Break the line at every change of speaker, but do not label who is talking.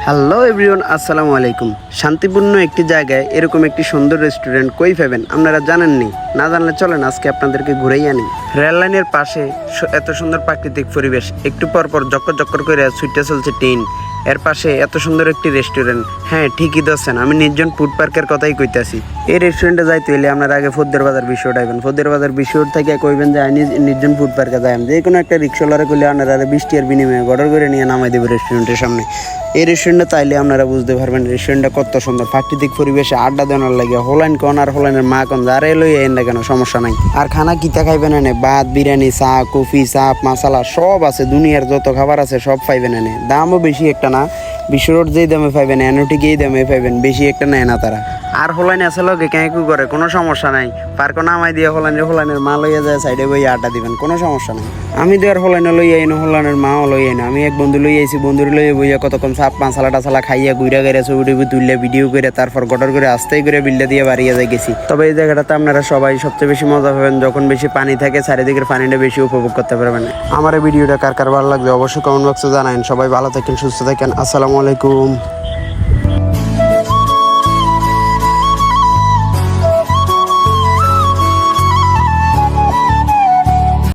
Hello everyone, আসসালামু আলাইকুম। শান্তিপূর্ণ একটি জায়গায় এরকম একটি সুন্দর রেস্টুরেন্ট কই পাবেন আপনারা জানেননি? না জানলে চলেন আজকে আপনাদেরকে ঘুরেই আনি। রেল লাইনের পাশে এত সুন্দর প্রাকৃতিক পরিবেশ, একটু পর পর জক্কর জক্কর করে ছুটে চলছে ট্রেন, এর পাশে এত সুন্দর একটি রেস্টুরেন্ট। হ্যাঁ, ঠিকই ধরছেন, আমি নির্জন ফুড পার্কের কথাই কইতাছি। এই রেস্টুরেন্টে যাইতে হইলে আপনারা আগে ফদ্দের বাজার বিশ্বরোড আইবেন। ফদ্দের বাজার বিশ্বরোড থেকে কইবেন যে আমি নির্জন ফুড পার্কে যাই। যে কোনো একটা রিক্সাওয়ালারে কইলে আপনারা 20 টাকার বিনিময়ে অর্ডার করে নিয়ে নামাই দেবে রেস্টুরেন্টের সামনে। এই রেস্টুরেন্টে তাইলে আপনারা বুঝতে পারবেন রেস্টুরেন্টটা কত সুন্দর। প্রাকৃতিক পরিবেশে আড্ডা দেওয়ার লাগে হলাইন কন আর হলাইনের মা কন যারে লই আইন না কেন, সমস্যা নাই। আর খানা কিতা খাইবেন এনে? ভাত, বিরিয়ানি, চা, কফি, চাপ, মশলা সব আছে। দুনিয়ার যত খাবার আছে সব পাইবেন এনে। দামও বেশি একটা না, বিশ্বরোড যেই দামে পাইবেন এনে ঠিক এই দামে পাইবেন, বেশি একটা নেয় না তারা। আর হলাইন আছে লগে ক্যাঁকু করে, কোনো সমস্যা নাই। পার্ক নামাই দিয়ে হলাইনের মা লইয়া যায় সাইডে বই আড্ডা দিবেন, কোনো সমস্যা নাই। আমি তো আর হলাইনে লই আইনো, হলাইনের মাও লই আইনো। আমি এক বন্ধু লই আইছি, বন্ধুর লইয়া বইয়া কতক্ষণ চাপ মশলা টাছালা খাইয়া ঘুরা গেড়ে ছবি টবি তুললে ভিডিও করে তারপর গটর করে আস্তেই করে বিল্লা দিয়ে বাড়িয়ে যাই গেছি। তবে এই জায়গাটাতে আপনারা সবাই সবচেয়ে বেশি মজা পাবেন যখন বেশি পানি থাকে, চারিদিকের পানিটা বেশি উপভোগ করতে পারবেন। আমার এই ভিডিওটা কার কার ভালো লাগবে অবশ্যই কমেন্ট বক্সে জানান। সবাই ভালো থাকেন, সুস্থ থাকেন। আসসালামু আলাইকুম।